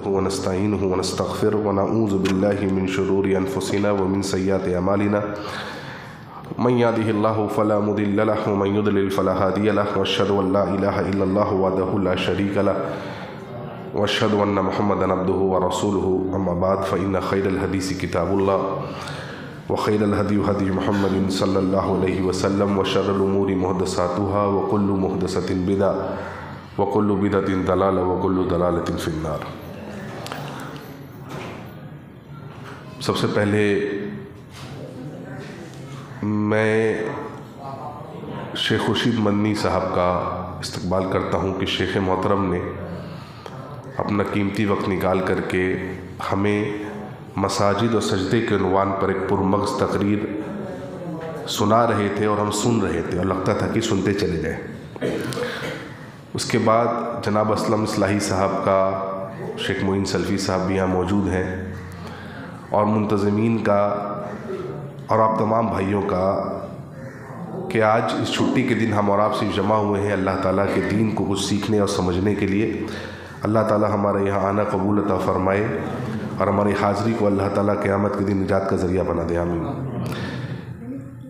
ونستعينه ونستغفره ونعوذ بالله من شرور أنفسنا ومن سيئات أعمالنا من يهده الله فلا مضل له ومن يضلل فلا هادي له وأشهد أن لا إله إلا الله وحده لا شريك له وأشهد أن محمدا عبده ورسوله أما بعد فإن خير الحديث كتاب الله وخير الهدي هدي محمد صلى الله عليه وسلم وشر الأمور محدثاتها وكل محدثة بدعة وكل بدعة ضلالة وكل ضلالة في النار۔ سب سے پہلے میں شیخ خورشید مدنی صاحب کا استقبال کرتا ہوں کہ شیخ محترم نے اپنا قیمتی وقت نکال کر کے ہمیں مساجد اور سجدے کے عنوان پر ایک پرمغز تقریر سنا رہے تھے اور ہم سن رہے تھے اور لگتا تھا کہ سنتے چلے جائیں۔ اس کے بعد جناب اسلم اصلاحی صاحب کا، شیخ معین سلفی صاحب بھی یہاں موجود ہیں، اور منتظمین کا اور آپ تمام بھائیوں کا کہ آج اس چھٹی کے دن ہم اور آپ صرف جمع ہوئے ہیں اللہ تعالیٰ کے دین کو کچھ سیکھنے اور سمجھنے کے لیے۔ اللہ تعالیٰ ہمارے یہاں آنا قبول عطا فرمائے اور ہماری حاضری کو اللہ تعالیٰ قیامت کے دن نجات کا ذریعہ بنا دے، آمین۔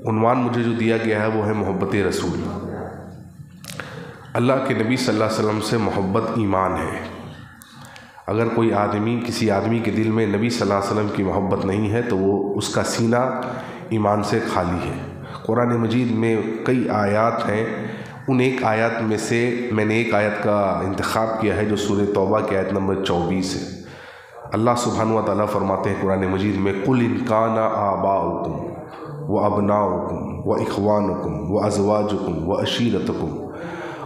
عنوان مجھے جو دیا گیا ہے وہ ہے محبت رسول۔ اللہ کے نبی صلی اللہ علیہ وسلم سے محبت ایمان ہے۔ اگر کوئی آدمی، کسی آدمی کے دل میں نبی صلی اللہ علیہ وسلم کی محبت نہیں ہے تو وہ اس کا سینہ ایمان سے خالی ہے۔ قرآن مجید میں کئی آیات ہیں، ان ایک آیات میں سے میں نے ایک آیت کا انتخاب کیا ہے جو سورہ توبہ کی آیت نمبر 24 ہے۔ اللہ سبحانہ و تعالیٰ فرماتے ہیں قرآن مجید میں قُلْ إِنْ كَانَ آبَاؤُكُمْ وَأَبْنَاؤُكُمْ وَإِخْوَانُكُمْ وَأَزْوَاجُكُمْ وَعَشِيرَتُكُمْ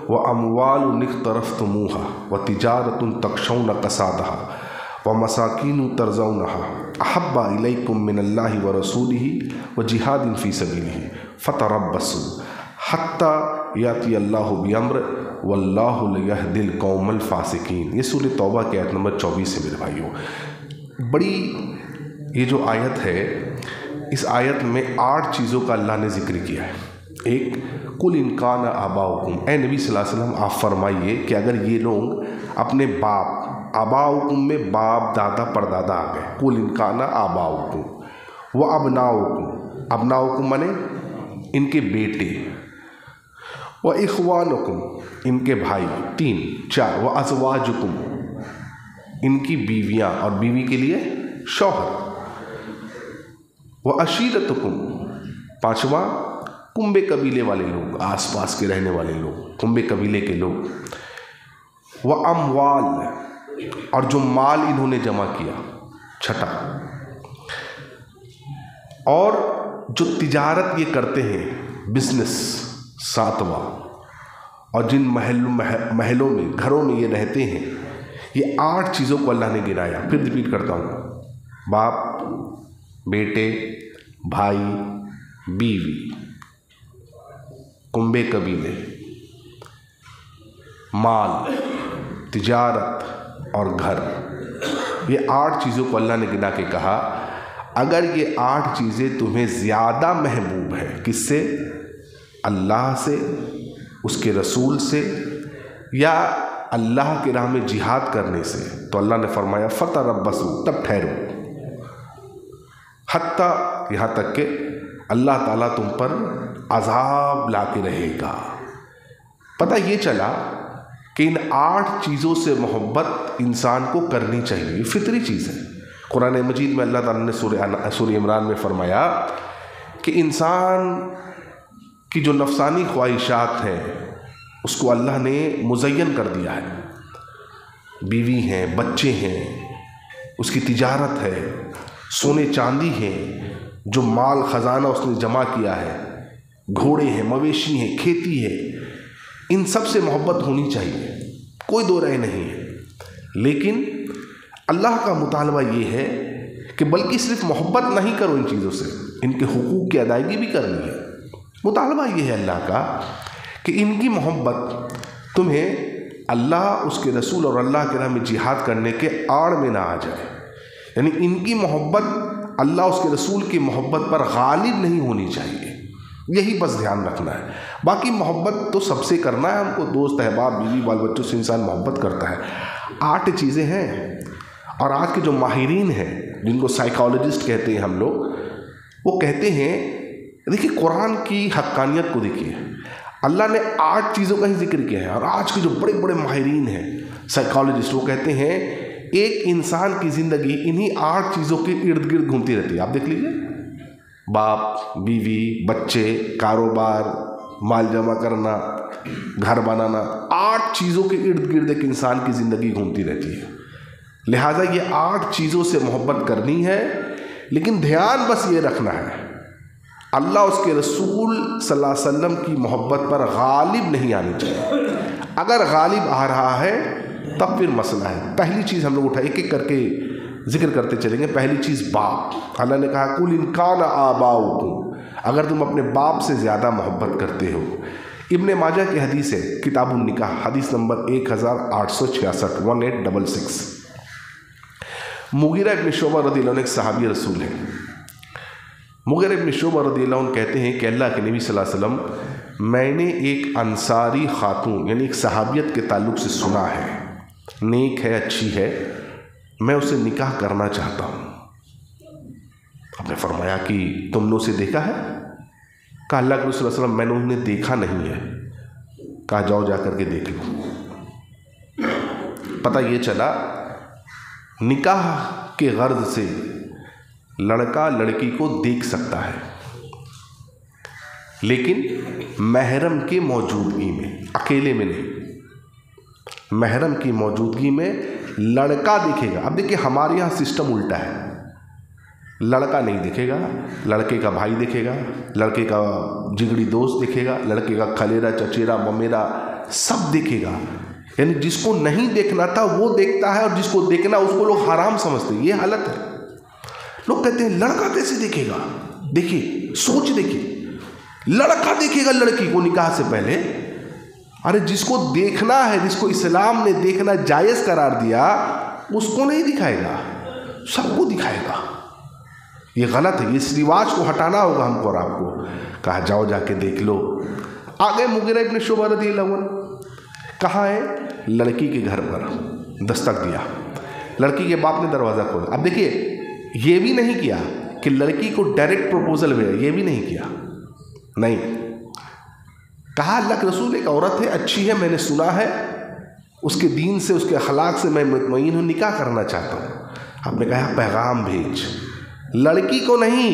وَأَمْوَالٌ اقْتَرَفْتُمُوهَا وَتِجَارَةٌ تَخْشَوْنَ كَسَادَهَا وَمَسَاكِنُ تَرْضَوْنَهَا أَحَبَّ إِلَيْكُم مِّنَ اللَّهِ وَرَسُولِهِ وَجِهَادٍ فِي سَبِيلِهِ فَتَرَبَّصُوا حَتَّى يَأْتِيَ اللَّهُ بِأَمْرِهِ وَاللَّهُ لَا يَهْدِي الْقَوْمَ الْفَاسِقِينَ۔ یہ سورہ توبہ کی آیت نمبر 24 ہے میرے بھائیوں۔ بڑی یہ جو آیت ہے، اس آیت میں 8 چیزوں کا اللہ نے ذکر کیا ہے۔ ایک، قُلْ إِنْ كَانَ آبَاؤُكُمْ، اے نبی صلی اللہ علیہ وسلم آپ فرمائیے کہ اگر یہ لوگ اپنے باپ، آباؤکم میں باپ دادا پردادا آ گئے، قُلْ إِنْ كَانَ آباؤكم وَأَبْنَاؤُكُمْ، ابناؤکم مانے ان کے بیٹے، وَإِخْوَانُكُمْ ان کے بھائی، 3، 4، وَأَزْوَاجُكُمْ ان کی بیویاں اور بیوی کے لیے شوہر، وَعَشِيرَتُكُمْ 5واں کنبے قبیلے والے لوگ، آس پاس کے رہنے والے لوگ، کنبے قبیلے کے لوگ، وَأَمْوَالِ اور جو مال انہوں نے جمع کیا، 6، اور جو تجارت یہ کرتے ہیں، بزنس، 7واں، اور جن محلوں میں، گھروں میں یہ رہتے ہیں۔ یہ 8 چیزوں کو اللہ نے گرایا۔ پھر ریپیٹ کرتا ہوں، باپ، بیٹے، بھائی، بیوی، کنبے قبیلے، مال، تجارت اور گھر۔ یہ 8 چیزوں کو اللہ نے گنا کے کہا اگر یہ 8 چیزیں تمہیں زیادہ محبوب ہے، کس سے؟ اللہ سے، اس کے رسول سے، یا اللہ کی راہ میں جہاد کرنے سے، تو اللہ نے فرمایا فتربصوا، تب ٹھہرو، حتیٰ یہاں تک کہ اللہ تعالیٰ تم پر عذاب لا کے رہے گا۔ پتہ یہ چلا کہ ان 8 چیزوں سے محبت انسان کو کرنی چاہیے، یہ فطری چیز ہے۔ قرآن مجید میں اللہ تعالیٰ نے سورہ عمران میں فرمایا کہ انسان کی جو نفسانی خواہشات ہیں اس کو اللہ نے مزین کر دیا ہے۔ بیوی ہیں، بچے ہیں، اس کی تجارت ہے، سونے چاندی ہیں، جو مال خزانہ اس نے جمع کیا ہے، گھوڑے ہیں، مویشی ہیں، کھیتی ہے، ان سب سے محبت ہونی چاہیے، کوئی دو رائے نہیں ہے۔ لیکن اللہ کا مطالبہ یہ ہے کہ بلکہ صرف محبت نہیں کرو ان چیزوں سے، ان کے حقوق کی ادائیگی بھی کرنی ہے۔ مطالبہ یہ ہے اللہ کا کہ ان کی محبت تمہیں اللہ، اس کے رسول اور اللہ کے راہ میں جہاد کرنے کے آڑ میں نہ آ جائے، یعنی ان کی محبت اللہ، اس کے رسول کی محبت پر غالب نہیں ہونی چاہیے۔ یہی بس دھیان رکھنا ہے۔ باقی محبت تو سب سے کرنا ہے، ہم کو دوست احباب بیوی بال بچوں سے انسان محبت کرتا ہے۔ 8 چیزیں ہیں اور آج کے جو ماہرین ہیں جن کو سائیکالوجسٹ کہتے ہیں ہم لوگ، وہ کہتے ہیں دیکھیے قرآن کی حقانیت کو دیکھیے، اللہ نے 8 چیزوں کا ہی ذکر کیا ہے، اور آج کے جو بڑے بڑے ماہرین ہیں سائیکالوجسٹ وہ کہتے ہیں ایک انسان کی زندگی انہی 8 چیزوں کے ارد گرد گھومتی رہتی ہے۔ آپ دیکھ لیجیے، باپ، بیوی، بچے، کاروبار، مال جمع کرنا، گھر بنانا، 8 چیزوں کے ارد گرد ایک انسان کی زندگی گھومتی رہتی ہے۔ لہٰذا یہ 8 چیزوں سے محبت کرنی ہے، لیکن دھیان بس یہ رکھنا ہے اللہ اس کے رسول صلی اللہ علیہ وسلم کی محبت پر غالب نہیں آنی چاہیے۔ اگر غالب آ رہا ہے تب پھر مسئلہ ہے۔ پہلی چیز ہم لوگ اٹھا ایک ایک کر کے ذکر کرتے چلیں گے۔ پہلی چیز باپ۔ اللہ نے کہا قُلْ إِنْ كَانَ آبَاؤُكُمْ، اگر تم اپنے باپ سے زیادہ محبت کرتے ہو۔ ابن ماجہ کی حدیث ہے، کتاب النکاح، حدیث نمبر 1866 1866۔ مغیرہ ابن شعبہ رضی اللہ عنہ ایک صحابی رسول ہے۔ مغیرہ ابن شعبہ رضی اللہ عنہ کہتے ہیں کہ اللہ کے نبی صلی اللہ علیہ وسلم، میں نے ایک انصاری خاتون یعنی ایک صحابیت کے تعلق سے سنا ہے، نیک ہے، اچھی ہے، میں اسے نکاح کرنا چاہتا ہوں۔ آپ نے فرمایا کہ تم نے اسے دیکھا ہے؟ کہا اللہ کے رسول صلی اللہ علیہ وسلم میں نے انہیں دیکھا نہیں ہے۔ کہا جاؤ جا کر کے دیکھ لو۔ پتہ یہ چلا نکاح کے غرض سے لڑکا لڑکی کو دیکھ سکتا ہے، لیکن محرم کی موجودگی میں، اکیلے میں نہیں، محرم کی موجودگی میں لڑکا دیکھے گا۔ اب دیکھیے ہمارے یہاں سسٹم الٹا ہے، لڑکا نہیں دیکھے گا، لڑکے کا بھائی دیکھے گا، لڑکے کا جگری دوست دیکھے گا، لڑکے کا کھلیرا، چچیرا، ممیرا سب دیکھے گا۔ یعنی جس کو نہیں دیکھنا تھا وہ دیکھتا ہے، اور جس کو دیکھنا اس کو لوگ حرام سمجھتے ہیں۔ یہ حالت ہے۔ لوگ کہتے ہیں لڑکا کیسے دیکھے گا؟ دیکھیے، سوچ دیکھیے، لڑکا دیکھے گا لڑکی کو نکاح سے پہلے؟ ارے جس کو دیکھنا ہے، جس کو اسلام نے دیکھنا جائز قرار دیا، اس کو نہیں دکھائے گا، سب کو دکھائے گا۔ یہ غلط ہے، اس رواج کو ہٹانا ہوگا ہم کو اور آپ کو۔ کہا جاؤ جا کے دیکھ لو۔ آگے مغیرہ ابن شعبہ رضی اللہ عنہ کہاں ہے؟ لڑکی کے گھر پر دستک دیا، لڑکی کے باپ نے دروازہ کھولا۔ اب دیکھیے یہ بھی نہیں کیا کہ لڑکی کو ڈائریکٹ پروپوزل بھیجا، یہ بھی نہیں کیا، نہیں، کہا اللہ کے رسول ایک عورت ہے، اچھی ہے، میں نے سنا ہے، اس کے دین سے، اس کے اخلاق سے میں مطمئن ہوں، نکاح کرنا چاہتا ہوں۔ آپ نے کہا پیغام بھیج، لڑکی کو نہیں،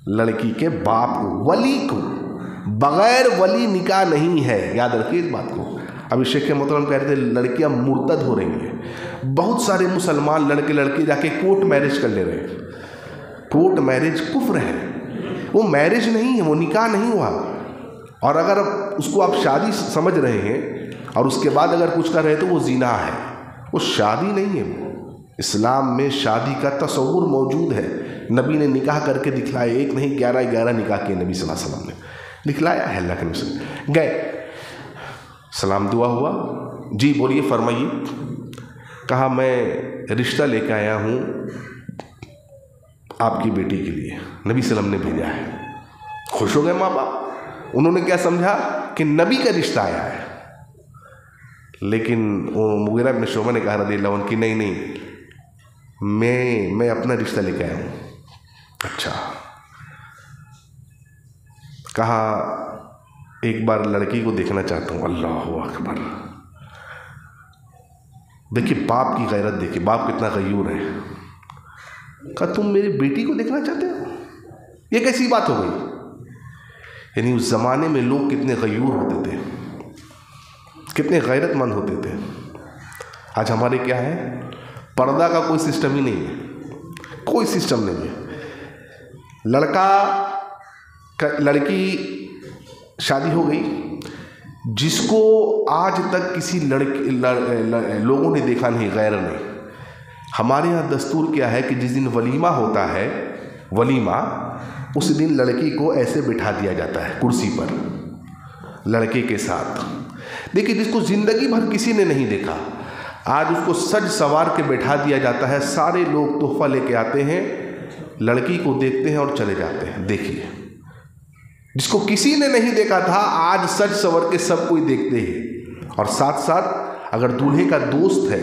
لڑکی کے باپ کو، ولی کو، بغیر ولی نکاح نہیں ہے، یاد رکھیے اس بات کو۔ ابھی شیخ محترم کہہ رہے تھے لڑکیاں مرتد ہو رہی ہیں، بہت سارے مسلمان لڑکے لڑکی جا کے کورٹ میرج کر لے رہے ہیں۔ کورٹ میرج کفر ہے، وہ میرج نہیں ہے، وہ نکاح نہیں ہوا۔ اور اگر اس کو آپ شادی سمجھ رہے ہیں اور اس کے بعد اگر کچھ کر رہے ہیں تو وہ زنا ہے، وہ شادی نہیں ہے۔ وہ اسلام میں شادی کا تصور موجود ہے، نبی نے نکاح کر کے دکھلایا، ایک نہیں 11 نکاح کیے نبی صلی اللہ علیہ وسلم نے، دکھلایا ہے اللہ کے نبی صلی اللہ علیہ وسلم۔ گئے، سلام دعا ہوا، جی بولیے فرمائیے۔ کہا میں رشتہ لے کے آیا ہوں آپ کی بیٹی کے لیے، نبی صلی اللہ علیہ وسلم نے بھیجا ہے۔ خوش ہو گئے ماں باپ، انہوں نے کیا سمجھا کہ نبی کا رشتہ آیا ہے۔ لیکن مغیرہ ابن شعبہ نے کہا رضی اللہ عنہ کہ نہیں، میں اپنا رشتہ لے کے آیا ہوں۔ اچھا، کہا ایک بار لڑکی کو دیکھنا چاہتا ہوں۔ اللہ اکبر، دیکھیے باپ کی غیرت، دیکھیے باپ کتنا غیور ہے۔ کہا تم میری بیٹی کو دیکھنا چاہتے ہو؟ یہ کیسی بات ہو گئی؟ یعنی اس زمانے میں لوگ کتنے غیور ہوتے تھے، کتنے غیرت مند ہوتے تھے۔ آج ہمارے کیا ہے، پردہ کا کوئی سسٹم ہی نہیں ہے، کوئی سسٹم نہیں ہے۔ لڑکی شادی ہو گئی، جس کو آج تک کسی لوگوں نے دیکھا نہیں، غیر نے۔ ہمارے یہاں دستور کیا ہے کہ جس دن ولیمہ ہوتا ہے، ولیمہ، اس دن لڑکی کو ایسے بٹھا دیا جاتا ہے کرسی پر لڑکے کے ساتھ۔ دیکھیے جس کو زندگی بھر کسی نے نہیں دیکھا، آج اس کو سج سوار کے بٹھا دیا جاتا ہے، سارے لوگ تحفہ لے کے آتے ہیں، لڑکی کو دیکھتے ہیں اور چلے جاتے ہیں۔ دیکھیے جس کو کسی نے نہیں دیکھا تھا، آج سج سور کے سب کوئی دیکھتے ہیں۔ اور ساتھ ساتھ اگر دولہے کا دوست ہے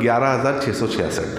11666।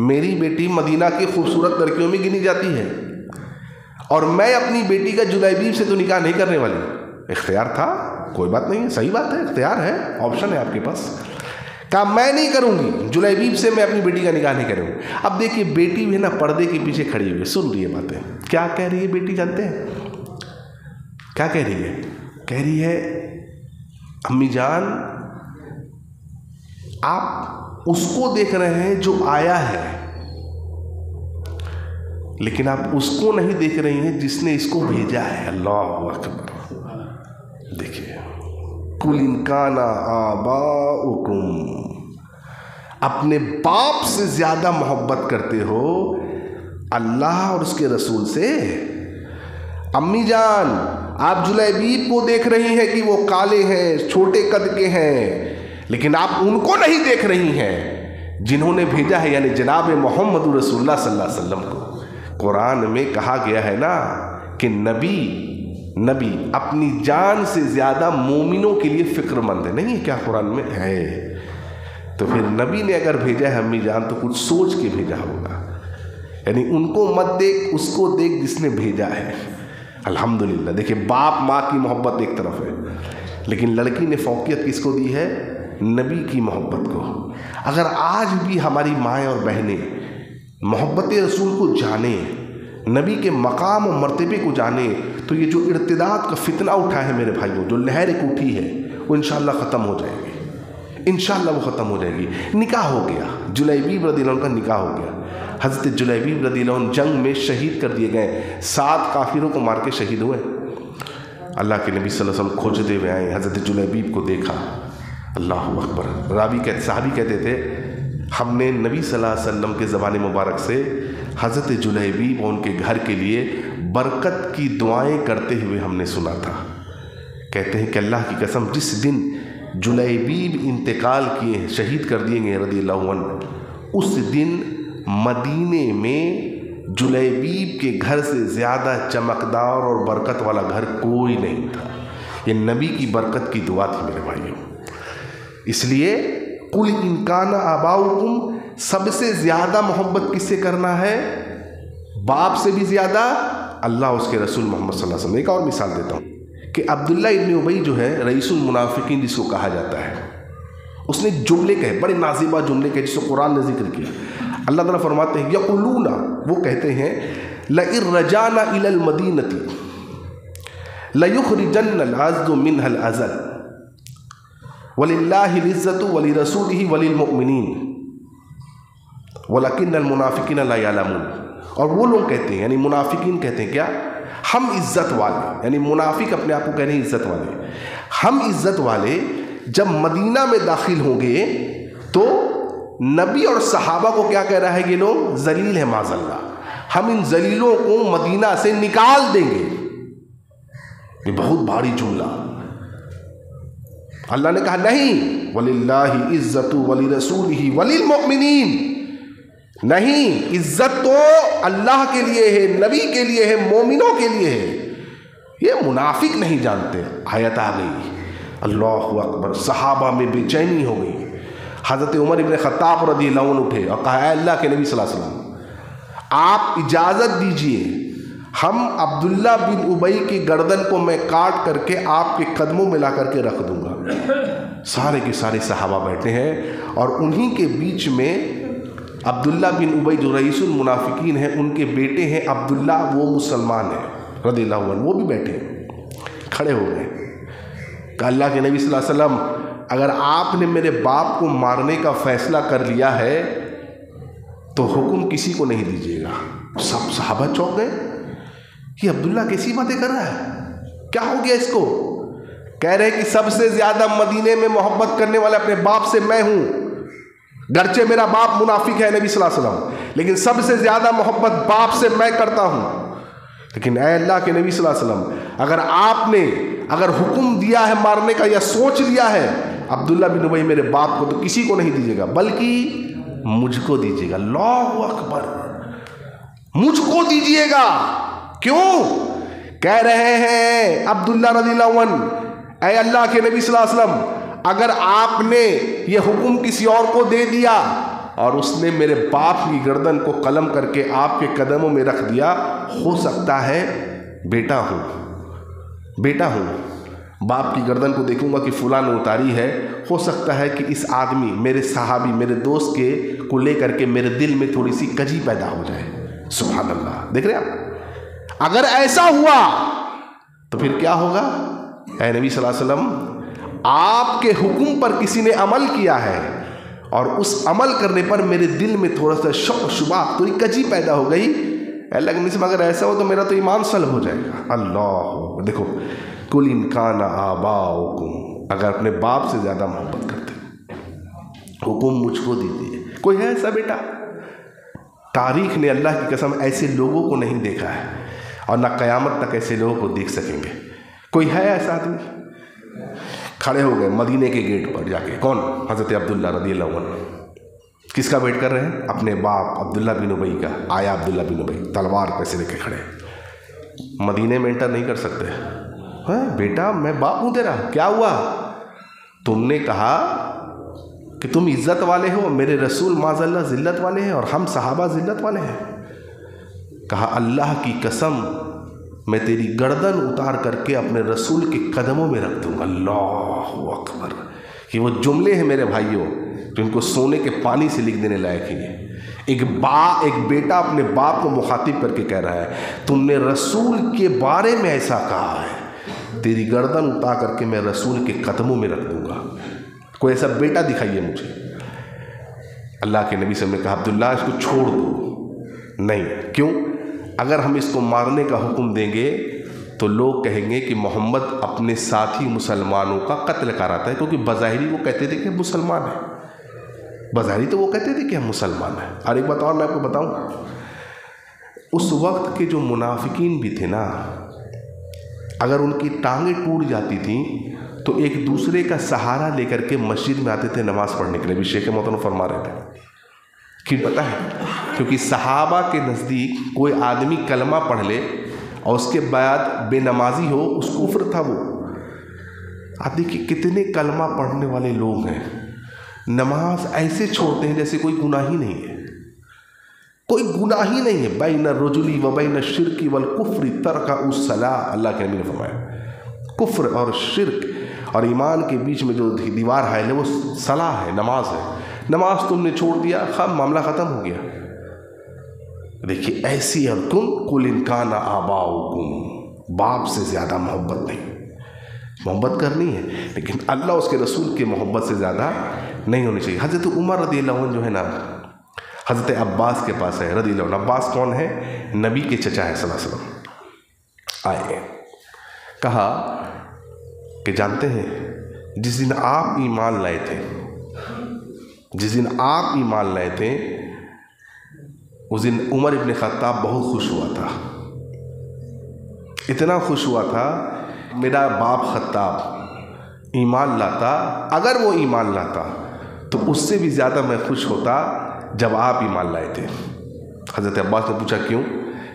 میری بیٹی مدینہ کی خوبصورت لڑکیوں میں گنی جاتی ہے، اور میں اپنی بیٹی کا جلیبیب سے تو نکاح نہیں کرنے والی۔ اختیار تھا، کوئی بات نہیں ہے، صحیح بات ہے، اختیار ہے، آپشن ہے آپ کے پاس۔ کہا میں نہیں کروں گی، جلیبیب سے میں اپنی بیٹی کا نکاح نہیں کروں گی۔ اب دیکھیے بیٹی بھی نا پردے کے پیچھے کھڑی ہوئی سن رہی ہے باتیں۔ کیا کہہ رہی ہے بیٹی جانتے ہیں کیا کہہ رہی ہے؟ کہہ رہی ہے امی جان آپ اس کو دیکھ رہے ہیں جو آیا ہے، لیکن آپ اس کو نہیں دیکھ رہی ہیں جس نے اس کو بھیجا ہے۔ اللہ اکبر۔ دیکھیے قُلْ إِنْ كَانَ آبَاؤُكُمْ، اپنے باپ سے زیادہ محبت کرتے ہو اللہ اور اس کے رسول سے۔ امی جان آپ جلیبیب کو دیکھ رہی ہیں کہ وہ کالے ہیں، چھوٹے قد کے ہیں، لیکن آپ ان کو نہیں دیکھ رہی ہیں جنہوں نے بھیجا ہے، یعنی جناب محمد رسول اللہ صلی اللہ علیہ وسلم کو۔ قرآن میں کہا گیا ہے نا کہ نبی اپنی جان سے زیادہ مومنوں کے لیے فکر مند ہے، نہیں ہے کیا قرآن میں ہے؟ تو پھر نبی نے اگر بھیجا ہے امی جان تو کچھ سوچ کے بھیجا ہوگا، یعنی ان کو مت دیکھ، اس کو دیکھ جس نے بھیجا ہے۔ الحمدللہ۔ دیکھیں باپ ماں کی محبت ایک طرف ہے، لیکن لڑکی نے فوقیت کس کو دی ہے؟ نبی کی محبت کو۔ اگر آج بھی ہماری مائیں اور بہنیں محبت رسول کو جانیں، نبی کے مقام و مرتبے کو جانیں، تو یہ جو ارتداد کا فتنہ اٹھا ہے میرے بھائیوں، جو لہر ایک اٹھی ہے، وہ انشاءاللہ ختم ہو جائے گی، انشاءاللہ وہ ختم ہو جائے گی۔ نکاح ہو گیا، جلیبیب رضی اللہ عنہ کا نکاح ہو گیا۔ حضرت جلیبیب رضی اللہ عنہ جنگ میں شہید کر دیے گئے، 7 کافروں کو مار کے شہید ہوئے۔ اللہ کے نبی صلی اللہ علیہ وسلم کھوجتے ہوئے آئے، حضرت جلیبیب کو دیکھا۔ اللہ اکبر۔ صحابی کہتے تھے ہم نے نبی صلی اللہ علیہ وسلم کے زبان مبارک سے حضرت جلیبیب اور ان کے گھر کے لیے برکت کی دعائیں کرتے ہوئے ہم نے سنا تھا۔ کہتے ہیں کہ اللہ کی قسم جس دن جلیبیب انتقال کیے ہیں، شہید کر دیے گئے رضی اللہ عنہ، اس دن مدینے میں جلیبیب کے گھر سے زیادہ چمکدار اور برکت والا گھر کوئی نہیں تھا۔ یہ نبی کی برکت کی دعا تھی میرے بھائیوں۔ اس لیے قُلْ إِنْ كَانَ آبَاؤُكُمْ، سب سے زیادہ محبت کس سے کرنا ہے؟ باپ سے بھی زیادہ اللہ اس کے رسول محمد صلی اللہ علیہ وسلم۔ ایک اور مثال دیتا ہوں کہ عبداللہ ابن ابی جو ہے رئیس المنافقین جس کو کہا جاتا ہے، اس نے جملے کہے، بڑے نازیبہ جملے کہے جس کو قرآن نے ذکر کیا۔ اللہ تعالیٰ فرماتے ہیں یقولون، وہ کہتے ہیں لئن رجعنا إلى المدینة ليخرجن الأعز منها الأذل وَلِلَّهِ الْعِزَّةُ وَلِرَسُولِهِ وَلِلْمُؤْمِنِينَ وَلَكِنَّ الْمُنَافِقِينَ لَا يَعْلَمُونَ۔ اور وہ لوگ کہتے ہیں، یعنی منافقین کہتے ہیں کیا؟ ہم عزت والے، یعنی منافق اپنے آپ کو کہہ رہے ہیں عزت والے، ہم عزت والے جب مدینہ میں داخل ہوں گے تو نبی اور صحابہ کو کیا کہہ رہا ہے یہ لوگ؟ ذلیل ہے معاذ اللہ، ہم ان ذلیلوں کو مدینہ سے نکال دیں گے۔ یہ بہت بھاری جملہ۔ اللہ نے کہا نہیں، وَلِلَّهِ الْعِزَّةُ وَلِرَسُولِهِ وَلِلْمُؤْمِنِينَ، نہیں، عزت تو اللہ کے لیے ہے، نبی کے لیے ہے، مومنوں کے لیے ہے، یہ منافق نہیں جانتے۔ آیت آ گئی، اللہ اکبر۔ صحابہ میں بے چینی ہو گئی۔ حضرت عمر ابن خطاب رضی اللہ عنہ اٹھے اور کہا اے اللہ کے نبی صلی اللہ علیہ وسلم آپ اجازت دیجئے، ہم عبداللہ بن ابی کی گردن کو میں کاٹ کر کے آپ کے قدموں میں لا کر کے رکھ دوں گا۔ سارے کے سارے صحابہ بیٹھے ہیں، اور انہی کے بیچ میں عبداللہ بن ابی جو رئیس المنافقین ہیں، ان کے بیٹے ہیں عبداللہ، وہ مسلمان ہیں رضی اللہ عنہ، وہ بھی بیٹھے کھڑے ہو گئے کہ اللہ کے نبی صلی اللہ علیہ وسلم اگر آپ نے میرے باپ کو مارنے کا فیصلہ کر لیا ہے تو حکم کسی کو نہیں دیجیے گا۔ سب صحابہ چونک گئے، یہ عبداللہ کیسی باتیں کر رہا ہے؟ کیا ہو گیا اس کو؟ کہہ رہے کہ سب سے زیادہ مدینے میں محبت کرنے والے اپنے باپ سے میں ہوں، گرچہ میرا باپ منافق ہے نبی صلی اللہ علیہ وسلم، لیکن سب سے زیادہ محبت باپ سے میں کرتا ہوں۔ لیکن اے اللہ کے نبی صلی اللہ علیہ وسلم اگر آپ نے حکم دیا ہے مارنے کا یا سوچ لیا ہے عبداللہ بن ابی میرے باپ کو، تو کسی کو نہیں دیجیے گا بلکہ مجھ کو دیجیے گا۔ اللہ اکبر، مجھ کو دیجیے گا۔ کیوں؟ کہہ رہے ہیں عبداللہ رضی اللہ عنہ اے اللہ کے نبی صلی اللہ علیہ وسلم اگر آپ نے یہ حکم کسی اور کو دے دیا اور اس نے میرے باپ کی گردن کو قلم کر کے آپ کے قدموں میں رکھ دیا، ہو سکتا ہے بیٹا ہوں، باپ کی گردن کو دیکھوں گا کہ فلاں نے اتاری ہے، ہو سکتا ہے کہ اس آدمی میرے صحابی میرے دوست کو لے کر کے میرے دل میں تھوڑی سی کجی پیدا ہو جائے۔ سبحان اللہ، دیکھ رہے آپ؟ اگر ایسا ہوا تو پھر کیا ہوگا؟ اے نبی صلی اللہ علیہ وسلم، آپ کے حکم پر کسی نے عمل کیا ہے اور اس عمل کرنے پر میرے دل میں تھوڑا سا شک شبہ، تھوڑی کجی پیدا ہو گئی، اللہ کے نبی، اگر ایسا ہو تو میرا تو ایمان سلب ہو جائے گا۔ اللہ، دیکھو، کل ان کان آباؤکم، اگر اپنے باپ سے زیادہ محبت کرتے، حکم مجھ کو دیجیے۔ کوئی ہے ایسا بیٹا؟ تاریخ نے اللہ کی قسم ایسے لوگوں کو نہیں دیکھا ہے، اور نہ قیامت تک ایسے لوگوں کو دیکھ سکیں گے۔ کوئی ہے ایسا آدمی؟ کھڑے ہو گئے مدینے کے گیٹ پر جا کے، کون؟ حضرت عبداللہ رضی اللہ عنہ۔ کس کا ویٹ کر رہے ہیں؟ اپنے باپ عبداللہ بن ابی کا۔ آیا عبداللہ بن ابی، تلوار پیسے لے کے کھڑے، مدینے میں انٹر نہیں کر سکتے۔ بیٹا میں باپ ہوں تیرا، کیا ہوا؟ تم نے کہا کہ تم عزت والے ہو، میرے رسول معاذ اللہ ذلت والے ہیں، اور ہم صحابہ ذلت والے ہیں۔ کہا اللہ کی قسم میں تیری گردن اتار کر کے اپنے رسول کے قدموں میں رکھ دوں گا۔ اللہ اکبر! یہ وہ جملے ہیں میرے بھائیوں جو ان کو سونے کے پانی سے لکھ دینے لائق ہی ہیں۔ ایک بیٹا اپنے باپ کو مخاطب کر کے کہہ رہا ہے، تم نے رسول کے بارے میں ایسا کہا ہے، تیری گردن اٹھا کر کے میں رسول کے قدموں میں رکھ دوں گا۔ کوئی ایسا بیٹا دکھائیے مجھے۔ اللہ کے نبی صلی اللہ علیہ وسلم نے کہا عبداللہ اس کو چھوڑ دو۔ نہیں، کیوں؟ اگر ہم اس کو مارنے کا حکم دیں گے تو لوگ کہیں گے کہ محمد اپنے ساتھی مسلمانوں کا قتل کراتا ہے، کیونکہ بظاہری وہ کہتے تھے کہ مسلمان ہیں، بظاہری تو وہ کہتے تھے کہ ہم مسلمان ہیں۔ اور ایک بات اور میں آپ کو بتاؤں، اس وقت کے جو منافقین بھی تھے نا، اگر ان کی ٹانگیں ٹوٹ جاتی تھیں تو ایک دوسرے کا سہارا لے کر کے مسجد میں آتے تھے نماز پڑھنے کے لیے۔ بھی شیخ محترم فرما رہے تھے کہ پتہ ہے، کیونکہ صحابہ کے نزدیک کوئی آدمی کلمہ پڑھ لے اور اس کے بعد بے نمازی ہو، اس کفر تھا وہ۔ آپ دیکھیے کتنے کلمہ پڑھنے والے لوگ ہیں، نماز ایسے چھوڑتے ہیں جیسے کوئی گناہ ہی نہیں ہے، کوئی گناہ ہی نہیں ہے۔ بین الرجل و بین الشرک والکفر ترک الصلاۃ، اللہ کے نبی نے فرمایا کفر اور شرک اور ایمان کے بیچ میں جو دیوار حائل ہے وہ صلاح ہے، نماز ہے۔ نماز تم نے چھوڑ دیا، معاملہ ختم ہو گیا۔ دیکھیے ایسی، اور تم قل ان کان آباؤکم، باپ سے زیادہ محبت نہیں، محبت کرنی ہے لیکن اللہ اس کے رسول کی محبت سے زیادہ نہیں ہونی چاہیے۔ حضرت عمر رضی اللہ عنہ جو ہے نا، حضرت عباس کے پاس ہے رضی اللہ عنہ۔ عباس کون ہے؟ نبی کے چچا ہے صلی اللہ علیہ وسلم۔ آئے، کہا کہ جانتے ہیں جس دن آپ ایمان لائے تھے، جس دن آپ ایمان لائے تھے، اس دن عمر ابن خطاب بہت خوش ہوا تھا، اتنا خوش ہوا تھا، میرا باپ خطاب ایمان لاتا، اگر وہ ایمان لاتا تو اس سے بھی زیادہ میں خوش ہوتا جب آپ ایمان لائے تھے۔ حضرت عباس نے پوچھا کیوں؟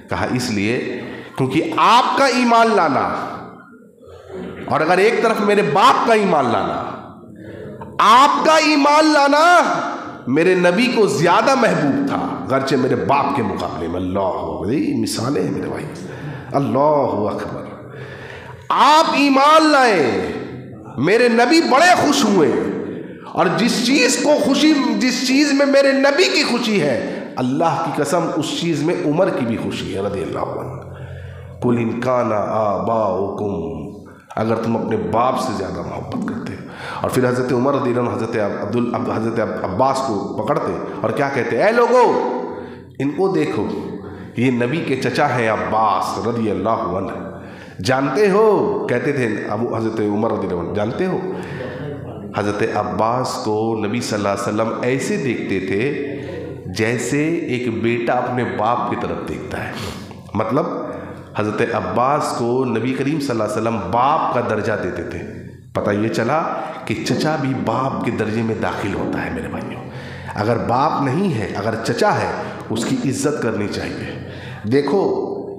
کہا اس لیے کیونکہ آپ کا ایمان لانا اور اگر ایک طرف میرے باپ کا ایمان لانا، آپ کا ایمان لانا میرے نبی کو زیادہ محبوب تھا گرچہ میرے باپ کے مقابلے میں۔ اللہ اکبر! یہ مثالیں ہیں میرے بھائی، اللہ اکبر! آپ ایمان لائے، میرے نبی بڑے خوش ہوئے، اور جس چیز میں میرے نبی کی خوشی ہے، اللہ کی قسم اس چیز میں عمر کی بھی خوشی ہے رضی اللہ عنہ۔ قل ان کان آباؤکم، اگر تم اپنے باپ سے زیادہ محبت کرتے ہو۔ اور پھر حضرت عمر رضی اللہ عنہ حضرت عباس کو پکڑتے اور کیا کہتے؟ اے لوگو ان کو دیکھو، یہ نبی کے چچا ہیں عباس رضی اللہ عنہ، جانتے ہو؟ کہتے تھے حضرت عمر رضی اللہ عنہ، جانتے ہو؟ حضرت عباس کو نبی صلی اللہ علیہ وسلم ایسے دیکھتے تھے جیسے ایک بیٹا اپنے باپ کی طرف دیکھتا ہے۔ مطلب حضرت عباس کو نبی کریم صلی اللہ علیہ وسلم باپ کا درجہ دیتے تھے۔ پتہ یہ چلا کہ چچا بھی باپ کے درجے میں داخل ہوتا ہے میرے بھائیوں۔ اگر باپ نہیں ہے، اگر چچا ہے، اس کی عزت کرنی چاہیے۔ دیکھو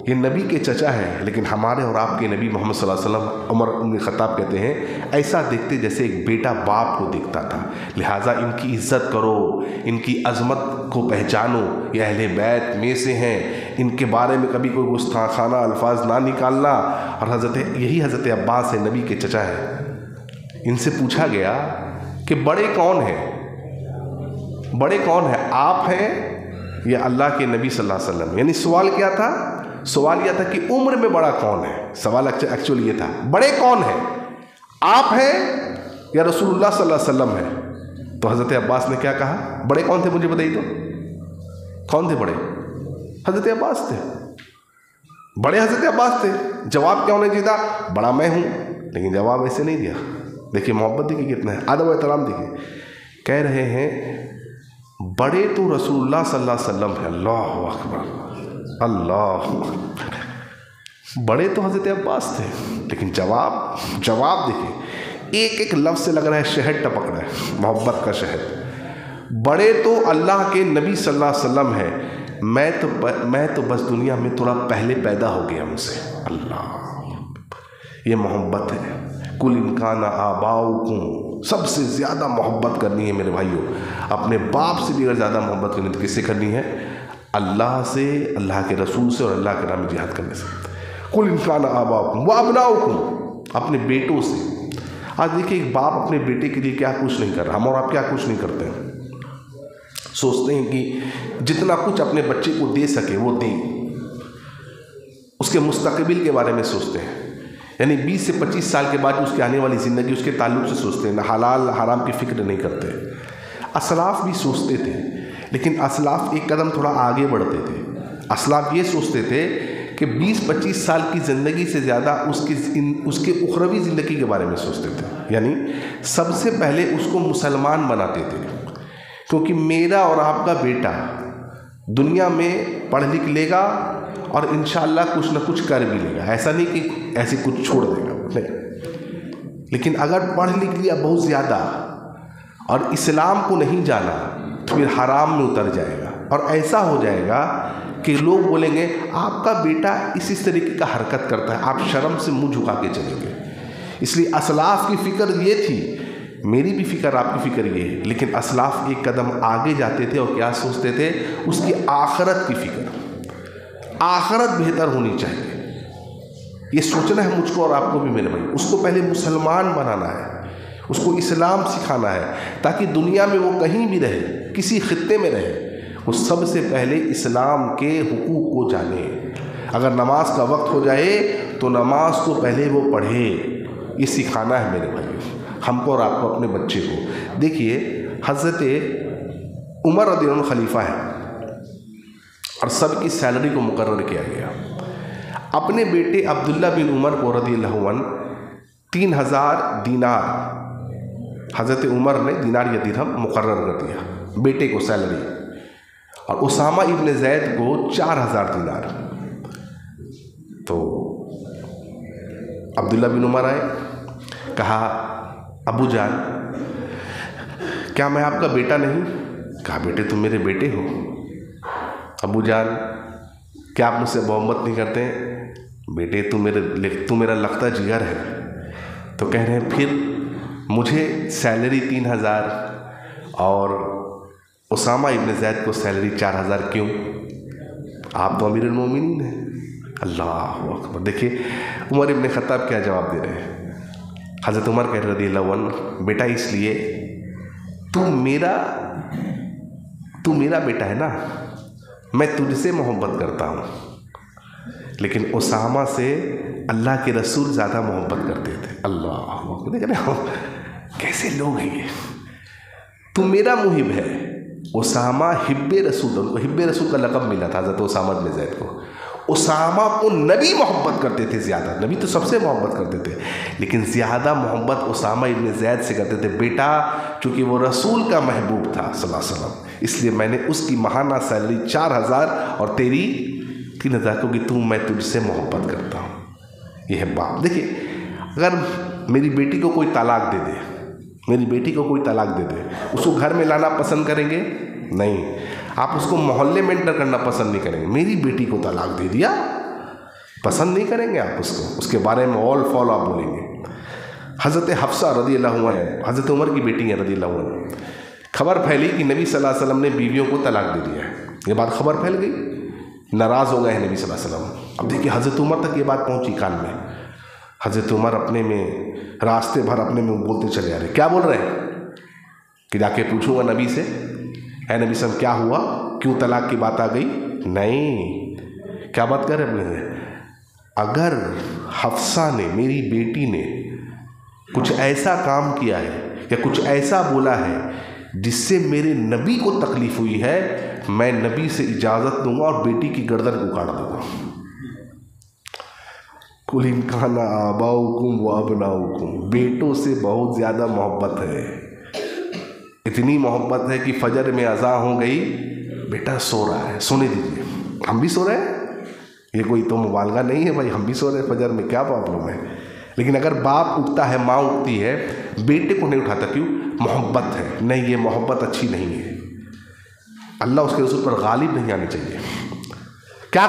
یہ نبی کے چچا ہیں، لیکن ہمارے اور آپ کے نبی محمد صلی اللہ علیہ وسلم عمر بن خطاب کہتے ہیں ایسا دیکھتے جیسے ایک بیٹا باپ کو دیکھتا تھا، لہٰذا ان کی عزت کرو، ان کی عظمت کو پہچانو، یہ اہل بیت میں سے ہیں، ان کے بارے میں کبھی کوئی گستاخانہ الفاظ نہ نکالنا۔ اور یہی حضرت عباس ہے، نبی کے چچا ہے۔ ان سے پوچھا گیا کہ بڑے کون ہیں؟ بڑے کون ہیں، آپ ہیں یا اللہ کے نبی صلی اللہ علیہ وسلم؟ یعنی سوال کیا تھا؟ سوال یہ تھا کہ عمر میں بڑا کون ہے؟ سوال ایکچولی یہ تھا بڑے کون ہیں، آپ ہیں یا رسول اللہ صلی اللہ علیہ وسلم ہے؟ تو حضرت عباس نے کیا کہا؟ بڑے کون تھے مجھے بتائیے تو، کون تھے بڑے؟ حضرت عباس تھے، بڑے حضرت عباس تھے۔ جواب کیا ہونا چاہیے تھا؟ بڑا میں ہوں، لیکن جواب ایسے نہیں دیا۔ دیکھیے محبت دیکھیے کتنا ہے، ادب و احترام دیکھیے۔ کہہ رہے ہیں بڑے تو رسول اللہ صلی اللہ علیہ وسلم ہے۔ اللہ اکبر، اللہ اکبر، بڑے تو حضرت عباس تھے، لیکن جواب دیکھیے، ایک ایک لفظ سے لگ رہا ہے شہد ٹپک رہا ہے، محبت کا شہد۔ بڑے تو اللہ کے نبی صلی اللہ علیہ وسلم ہے، میں تو بس دنیا میں تھوڑا پہلے پیدا ہو گیا مجھ سے۔ اللہ، یہ محبت ہے۔ کل انکان آباؤکم، سب سے زیادہ محبت کرنی ہے میرے بھائیوں، اپنے باپ سے بھی اگر زیادہ محبت کرنی تو کس سے کرنی ہے؟ اللہ سے، اللہ کے رسول سے، اور اللہ کے نام میں جہاد کرنے سے۔ کل انکان آباؤکم وابناؤکم، اپنے بیٹوں سے۔ آج دیکھیے ایک باپ اپنے بیٹے کے لیے کیا کچھ نہیں کر رہا، ہم اور آپ کیا کچھ نہیں کرتے ہیں، سوچتے ہیں کہ جتنا کچھ اپنے بچے کو دے سکے وہ دیں، اس کے مستقبل کے بارے میں سوچتے ہیں، یعنی 20 سے 25 سال کے بعد اس کی آنے والی زندگی، اس کے تعلق سے سوچتے ہیں، نہ حلال حرام کی فکر نہیں کرتے۔ اسلاف بھی سوچتے تھے، لیکن اسلاف ایک قدم تھوڑا آگے بڑھتے تھے۔ اسلاف یہ سوچتے تھے کہ 20-25 سال کی زندگی سے زیادہ اس کے اخروی زندگی کے بارے میں سوچتے تھے، یعنی سب سے پہلے اس کو مسلمان بناتے تھے، کیونکہ میرا اور آپ کا بیٹا دنیا میں پڑھ لکھ لے گا اور انشاءاللہ کچھ نہ کچھ کر بھی لے گا، ایسا نہیں کہ ایسے کچھ چھوڑ دے گا، نہیں، لیکن اگر پڑھ لکھ لیا بہت زیادہ اور اسلام کو نہیں جانا تو پھر حرام میں اتر جائے گا، اور ایسا ہو جائے گا کہ لوگ بولیں گے آپ کا بیٹا اس طریقے کا حرکت کرتا ہے، آپ شرم سے منہ جھکا کے چلیں گے۔ اس لیے اسلاف کی فکر یہ تھی، میری بھی فکر، آپ کی فکر یہ ہے، لیکن اسلاف ایک قدم آگے جاتے تھے اور کیا سوچتے تھے؟ اس کی آخرت کی فکر، آخرت بہتر ہونی چاہیے، یہ سوچنا ہے مجھ کو اور آپ کو بھی میرے بھائی۔ اس کو پہلے مسلمان بنانا ہے، اس کو اسلام سکھانا ہے، تاکہ دنیا میں وہ کہیں بھی رہے، کسی خطے میں رہے، وہ سب سے پہلے اسلام کے حقوق کو جانے۔ اگر نماز کا وقت ہو جائے تو نماز کو پہلے وہ پڑھے، یہ سکھانا ہے میرے بھائی ہم کو اور آپ کو، اپنے بچے کو۔ دیکھیے حضرت عمر رضی اللہ عنہ خلیفہ ہے اور سب کی سیلری کو مقرر کیا گیا۔ اپنے بیٹے عبداللہ بن عمر کو رضی اللہ عنہ 3000 دینار حضرت عمر نے دینار یا درہم مقرر کر دیا بیٹے کو سیلری، اور اسامہ ابن زید کو 4000 دینار۔ تو عبداللہ بن عمر آئے، کہا ابو جان کیا میں آپ کا بیٹا نہیں؟ کہا بیٹے تم میرے بیٹے ہو۔ ابو جان کیا آپ مجھ سے محبت نہیں کرتے؟ بیٹے تو میرا لگتا جگر ہے۔ تو کہہ رہے ہیں پھر مجھے سیلری 3000 اور اسامہ ابن زید کو سیلری 4000 کیوں؟ آپ تو امیر المومنین ہیں۔ اللہ اکبر، دیکھیے عمر ابن خطاب کیا جواب دے رہے ہیں۔ حضرت عمر کہہ رضی اللہ عنہ بیٹا اس لیے تو میرا بیٹا ہے نا، میں تجھ سے محبت کرتا ہوں، لیکن اسامہ سے اللہ کے رسول زیادہ محبت کرتے تھے۔ اللہ دیکھ رہے ہو کیسے لوگ ہیں یہ، تو میرا محب ہے، اسامہ حب رسول، ان کو حب رسول کا لقب ملا تھا حضرت اسامہ بن زید کو۔ اسامہ کو نبی محبت کرتے تھے زیادہ، نبی تو سب سے محبت کرتے تھے، لیکن زیادہ محبت اسامہ ابن زید سے کرتے تھے۔ بیٹا چونکہ وہ رسول کا محبوب تھا صلی اللہ علیہ وسلم، اس لیے میں نے اس کی ماہانہ سیلری 4000 اور تیری 3000 کیونکہ میں تجھ سے محبت کرتا ہوں۔ یہ ہے باپ۔ دیکھیے اگر میری بیٹی کو کوئی طلاق دے دے، میری بیٹی کو کوئی طلاق دے دے، اس کو گھر میں لانا پسند کریں گے؟ نہیں۔ آپ اس کو محلے میں انٹر کرنا پسند نہیں کریں گے۔ میری بیٹی کو طلاق دے دیا پسند نہیں کریں گے آپ اس کو، اس کے بارے میں آل فال آپ بولیں گے۔ حضرت حفصہ رضی اللہ عنہ حضرت عمر کی بیٹی ہیں رضی اللہ عنہ، خبر پھیلی کہ نبی صلی اللہ علیہ وسلم نے بیویوں کو طلاق دے دیا ہے۔ یہ بات خبر پھیل گئی، ناراض ہو گئے ہیں نبی صلی اللہ علیہ وسلم۔ اب دیکھیے حضرت عمر تک یہ بات پہنچی کان میں، حضرت عمر اپنے میں راستے بھر اپنے میں بولتے چلے آ رہے، کیا بول رہے ہیں کہ جا کے پوچھوں گا نبی سے، اے نبی صلی اللہ علیہ وسلم کیا ہوا، کیوں طلاق کی بات آ گئی؟ نہیں، کیا بات کر رہے ہیں؟ اگر حفصہ نے، میری بیٹی نے کچھ ایسا کام کیا ہے یا کچھ ایسا بولا ہے جس سے میرے نبی کو تکلیف ہوئی ہے، میں نبی سے اجازت دوں گا اور بیٹی کی گردن کو کاٹ دوں گا۔ قُلْ إِنْ كَانَ آبَاؤُكُمْ وَأَبْنَاؤُكُمْ، بیٹوں سے بہت زیادہ محبت ہے، اتنی محبت ہے کہ فجر میں اذان ہو گئی، بیٹا سو رہا ہے، سونے دیجیے، ہم بھی سو رہے ہیں، یہ کوئی تو مبالغہ نہیں ہے بھائی، ہم بھی سو رہے ہیں فجر میں، کیا پرابلم ہے؟ لیکن اگر باپ اٹھتا ہے، ماں اٹھتی ہے، بیٹے کو نہیں اٹھاتا، کیوں؟ محبت ہے۔ نہیں، یہ محبت اچھی نہیں ہے، اللہ اس کے رسول پر غالب نہیں آنی چاہیے۔ کیا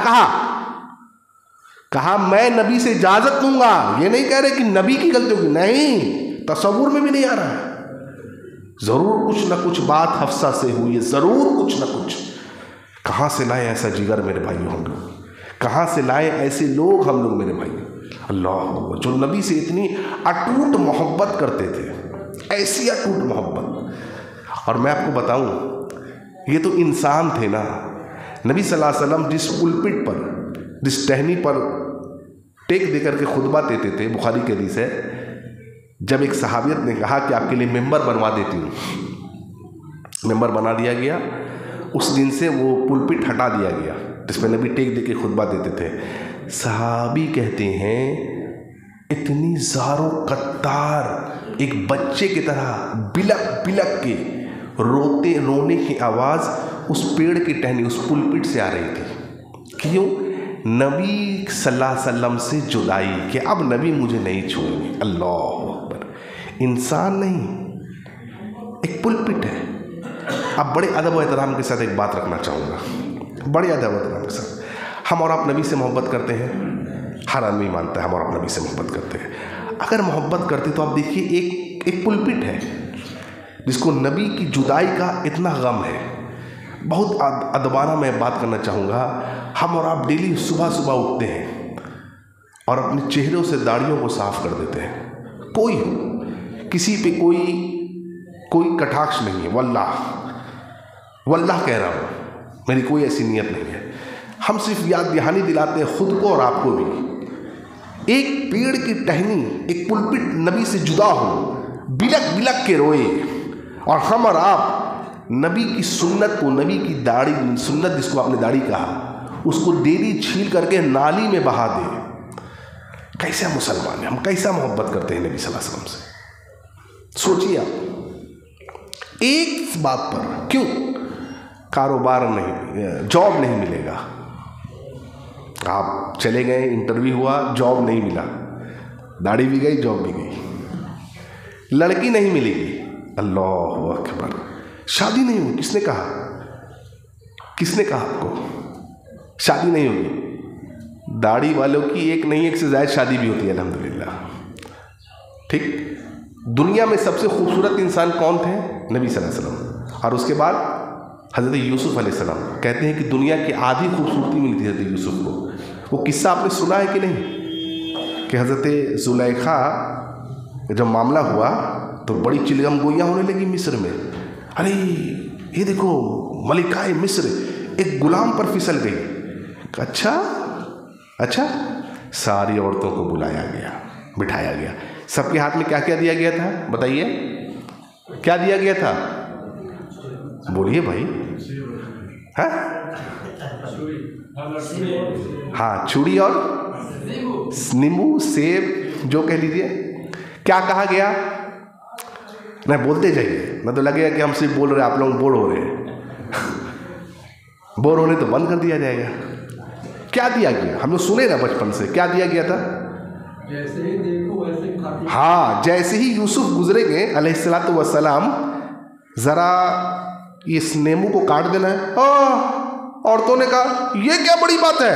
کہا میں نبی سے اجازت دوں گا، یہ نہیں کہہ رہے کہ نبی کی غلطی ہوگی، نہیں، تصور میں بھی نہیں آ رہا ہے، ضرور کچھ نہ کچھ بات حفصہ سے ہوئی ہے، ضرور کچھ نہ کچھ۔ کہاں سے لائے ایسا جگر میرے بھائیوں ہم لوگ، کہاں سے لائے ایسے لوگ ہم لوگ میرے بھائی، اللہ، جو نبی سے اتنی اٹوٹ محبت کرتے تھے، ایسی اٹوٹ محبت۔ اور میں آپ کو بتاؤں، یہ تو انسان تھے نا، نبی صلی اللہ علیہ وسلم جس پلپٹ پر، جس ٹہنی پر ٹیک دے کر کے خطبہ دیتے تھے، بخاری کی حدیث ہے، جب ایک صحابیت نے کہا کہ آپ کے لیے ممبر بنوا دیتی ہوں، ممبر بنا دیا گیا، اس دن سے وہ پلپٹ ہٹا دیا گیا جس پہ نبی ٹیک دے کے خطبہ دیتے تھے۔ صحابی کہتے ہیں اتنی زار و قطار، ایک بچے کی طرح بلک بلک کے رونے کی آواز اس پیڑ کی ٹہنی، اس پلپٹ سے آ رہی تھی۔ کیوں؟ نبی صلی اللہ علیہ وسلم سے جدائی، کہ اب نبی مجھے نہیں چھوڑیں گے۔ اللہ اکبر، انسان نہیں، ایک پلپٹ ہے۔ اب بڑے ادب و احترام کے ساتھ ایک بات رکھنا چاہوں گا، بڑے ادب و احترام کے ساتھ، ہم اور آپ نبی سے محبت کرتے ہیں، ہر آدمی مانتا ہے ہم اور آپ نبی سے محبت کرتے ہیں۔ اگر محبت کرتے تو آپ دیکھیے ایک پلپٹ ہے جس کو نبی کی جدائی کا اتنا غم ہے۔ بہت ادبانہ میں بات کرنا چاہوں گا، ہم اور آپ ڈیلی صبح صبح اٹھتے ہیں اور اپنے چہروں سے داڑھیوں کو صاف کر دیتے ہیں، کوئی ہو، کسی پہ کوئی کٹاکش نہیں ہے، واللہ کہہ رہا ہوں، میری کوئی ایسی نیت نہیں ہے۔ ہم صرف یاد دہانی دلاتے ہیں خود کو اور آپ کو بھی، ایک پیڑ کی ٹہنی، ایک پلپٹ نبی سے جدا ہو، بلک بلک کے روئے، اور ہم اور آپ نبی کی سنت کو، نبی کی داڑھی، سنت جس کو آپ نے داڑھی کہا، اس کو ڈیلی چھیل کر کے نالی میں بہا دیں۔ کیسا مسلمان ہیں ہم، کیسا محبت کرتے ہیں نبی صلی اللہ علیہ وسلم سے، سوچیے آپ ایک بات پر۔ کیوں؟ کاروبار نہیں، جاب نہیں ملے گا، آپ چلے گئے، انٹرویو ہوا، جاب نہیں ملا، داڑھی بھی گئی، جاب بھی گئی، لڑکی نہیں ملے گی، اللہ اکبر، شادی نہیں ہوگی، کس نے کہا آپ کو شادی نہیں ہوگی؟ داڑھی والوں کی ایک نہیں، ایک سے زائد شادی بھی ہوتی ہے الحمدللہ، ٹھیک۔ دنیا میں سب سے خوبصورت انسان کون تھے؟ نبی صلی اللہ علیہ وسلم، اور اس کے بعد حضرت یوسف علیہ السلام۔ کہتے ہیں کہ دنیا کی آدھی خوبصورتی ملی تھی حضرت یوسف کو۔ وہ قصہ آپ نے سنا ہے کہ نہیں، کہ حضرت زلیخا جب معاملہ ہوا تو بڑی چلگم گوئیاں ہونے لگی مصر میں، ارے یہ دیکھو ملکہ مصر ایک غلام پر پھسل گئی۔ اچھا، ساری عورتوں کو بلایا گیا، بٹھایا گیا، سب کے ہاتھ میں کیا کیا دیا گیا تھا؟ بتائیے کیا دیا گیا تھا، بولیے بھائی، ہاں، چھری اور نیمبو، سیب، جو کہہ لیجیے۔ کیا کہا گیا؟ نہیں، بولتے جائیے، نہ تو لگے گا کہ ہم صرف بول رہے ہیں، آپ لوگ بور ہو رہے ہیں، بور ہونے تو بند کر دیا جائے گا۔ کیا دیا گیا؟ ہم لوگ سنے نا بچپن سے، کیا دیا گیا تھا؟ جیسے ہی دیکھو ویسے کھاتے۔ ہاں، جیسے ہی یوسف گزرے گئے علیہ الصلوۃ والسلام، ذرا اس نیمبو کو کاٹ دینا ہے۔ عورتوں نے کہا یہ کیا بڑی بات ہے،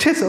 600।